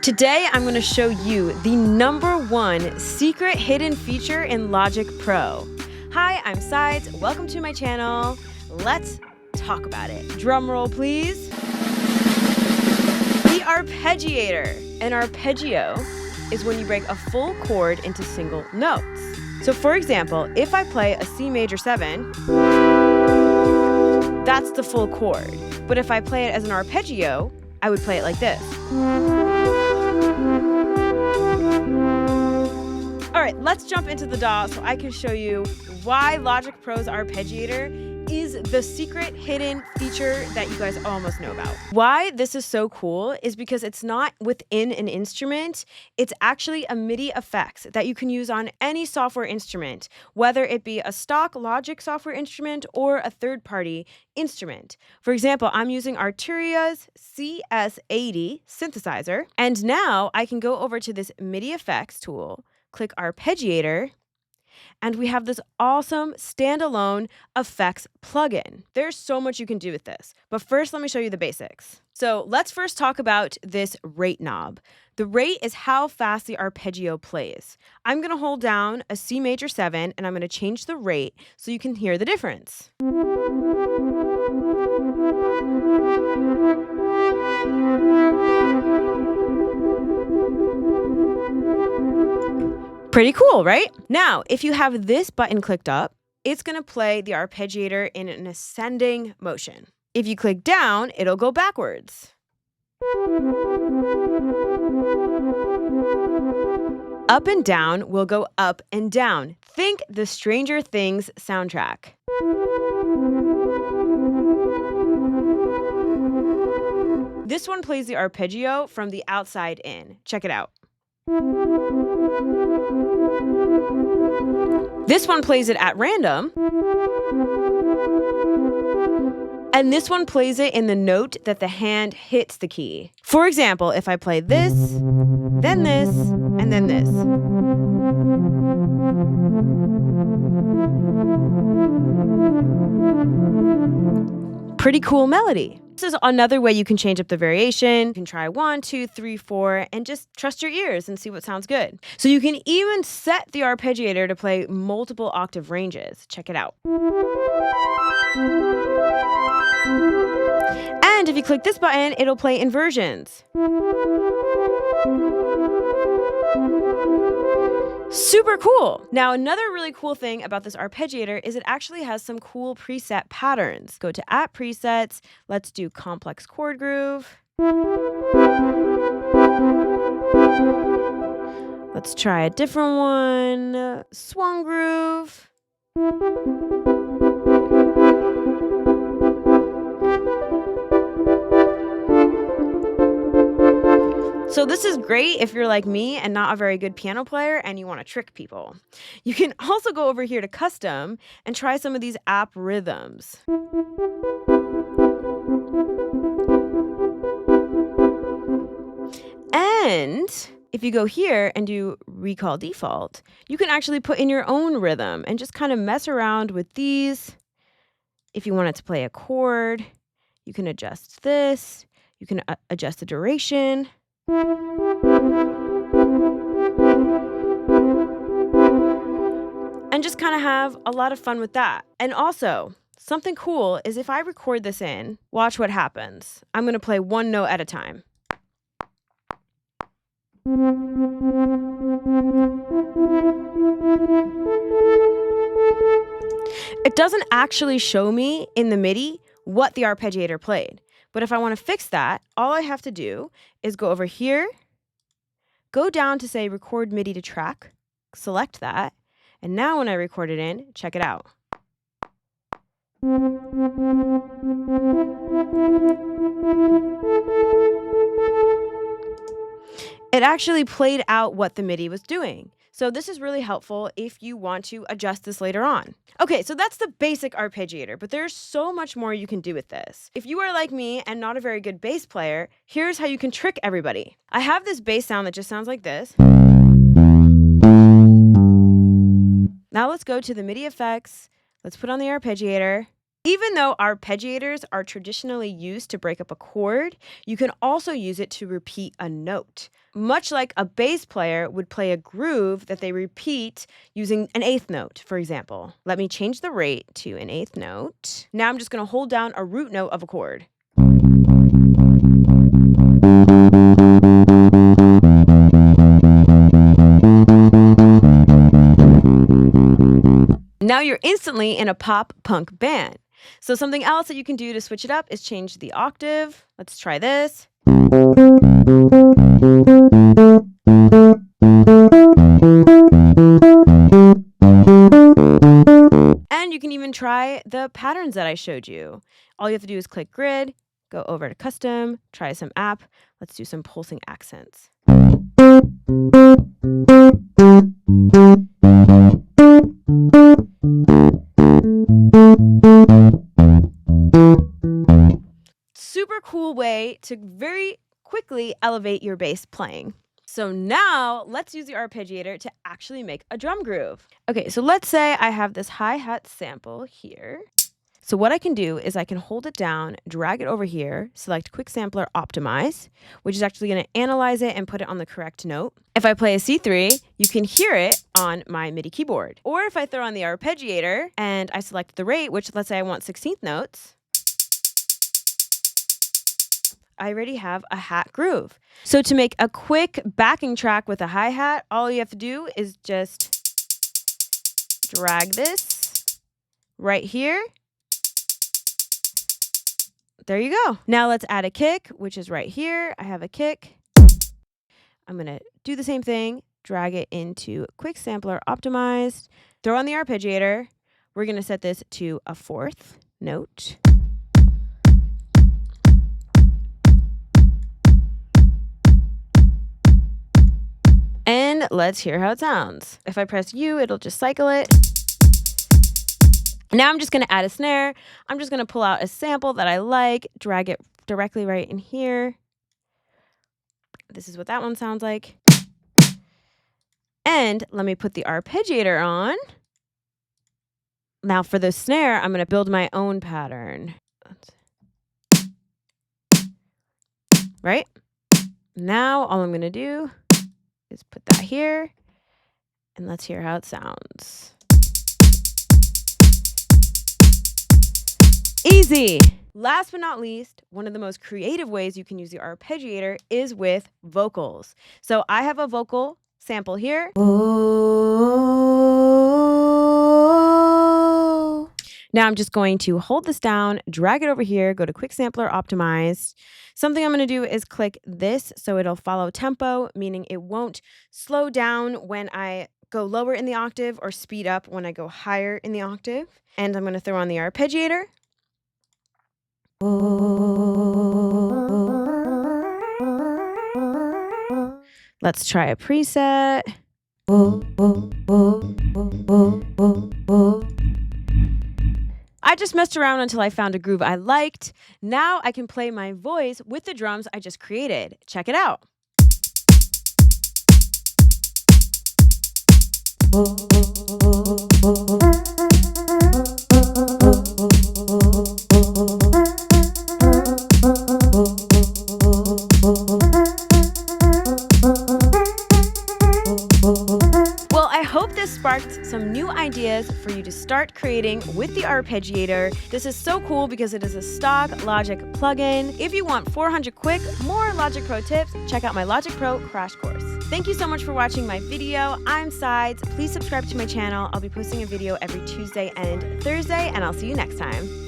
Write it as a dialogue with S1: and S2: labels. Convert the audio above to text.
S1: Today, I'm going to show you the #1 secret hidden feature in Logic Pro. Hi, I'm Sides. Welcome to my channel. Let's talk about it. Drum roll, please. The Arpeggiator. An arpeggio is when you break a full chord into single notes. So for example, if I play a C major 7, that's the full chord. But if I play it as an arpeggio, I would play it like this. All right, let's jump into the DAW so I can show you why Logic Pro's Arpeggiator is the secret hidden feature that you guys almost know about. Why this is so cool is because it's not within an instrument, it's actually a MIDI effects that you can use on any software instrument, whether it be a stock Logic software instrument or a third-party instrument. For example, I'm using Arturia's CS80 synthesizer, and now I can go over to this MIDI effects tool, click Arpeggiator, and we have this awesome standalone effects plugin. There's so much you can do with this, but first let me show you the basics. So let's first talk about this rate knob. The rate is how fast the arpeggio plays. I'm gonna hold down a C major 7 and I'm gonna change the rate so you can hear the difference. Pretty cool, right? Now, if you have this button clicked up, it's going to play the arpeggiator in an ascending motion. If you click down, it'll go backwards. Up and down will go up and down. Think the Stranger Things soundtrack. This one plays the arpeggio from the outside in. Check it out. This one plays it at random. And this one plays it in the note that the hand hits the key. For example, if I play this, then this, and then this. Pretty cool melody. This is another way you can change up the variation. You can try 1, 2, 3, 4, and just trust your ears and see what sounds good. So you can even set the arpeggiator to play multiple octave ranges. Check it out. And if you click this button, it'll play inversions. Super cool. Now, another really cool thing about this arpeggiator is it actually has some cool preset patterns. Go to App Presets. Let's do Complex Chord Groove. Let's try a different one. Swung Groove. So this is great if you're like me and not a very good piano player and you want to trick people. You can also go over here to Custom and try some of these app rhythms. And if you go here and do Recall Default, you can actually put in your own rhythm and just kind of mess around with these. If you want it to play a chord, you can adjust this. You can adjust the duration. And just kind of have a lot of fun with that. And also, something cool is if I record this in, watch what happens. I'm going to play one note at a time. It doesn't actually show me in the MIDI what the arpeggiator played. But if I want to fix that, all I have to do is go over here, go down to say record MIDI to track, select that, and now when I record it in, check it out. It actually played out what the MIDI was doing. So this is really helpful if you want to adjust this later on. Okay, so that's the basic arpeggiator, but there's so much more you can do with this. If you are like me and not a very good bass player, here's how you can trick everybody. I have this bass sound that just sounds like this. Now let's go to the MIDI effects. Let's put on the arpeggiator. Even though arpeggiators are traditionally used to break up a chord, you can also use it to repeat a note. Much like a bass player would play a groove that they repeat using an eighth note, for example. Let me change the rate to an eighth note. Now I'm just going to hold down a root note of a chord. Now you're instantly in a pop punk band. So something else that you can do to switch it up is change the octave. Let's try this. And you can even try the patterns that I showed you. All you have to do is click grid, go over to custom, try some app. Let's do some pulsing accents. Super cool way to very quickly elevate your bass playing. So now let's use the arpeggiator to actually make a drum groove. Okay, so let's say I have this hi-hat sample here. So what I can do is I can hold it down, drag it over here, select Quick Sampler Optimize, which is actually going to analyze it and put it on the correct note. If I play a C3, you can hear it on my MIDI keyboard. Or if I throw on the arpeggiator and I select the rate, which let's say I want 16th notes, I already have a hat groove. So to make a quick backing track with a hi-hat, all you have to do is just drag this right here. There you go. Now let's add a kick, which is right here. I have a kick. I'm going to do the same thing, drag it into Quick Sampler Optimized, throw on the arpeggiator. We're going to set this to a 4th note. And let's hear how it sounds. If I press U, it'll just cycle it. Now I'm just going to add a snare. I'm just going to pull out a sample that I like, drag it directly right in here. This is what that one sounds like. And let me put the arpeggiator on. Now for the snare, I'm going to build my own pattern. Right? Now all I'm going to do is put that here. And let's hear how it sounds. Easy. Last but not least, one of the most creative ways you can use the arpeggiator is with vocals. So I have a vocal sample here. Now I'm just going to hold this down, drag it over here, go to Quick Sampler Optimize. Something I'm going to do is click this so it'll follow tempo, meaning it won't slow down when I go lower in the octave or speed up when I go higher in the octave. And I'm going to throw on the arpeggiator. Let's try a preset. I just messed around until I found a groove I liked. Now I can play my voice with the drums I just created. Check it out. Sparked some new ideas for you to start creating with the arpeggiator. This is so cool because it is a stock Logic plugin. If you want 400 quick, more Logic Pro tips, check out my Logic Pro crash course. Thank you so much for watching my video. I'm Sides. Please subscribe to my channel. I'll be posting a video every Tuesday and Thursday, and I'll see you next time.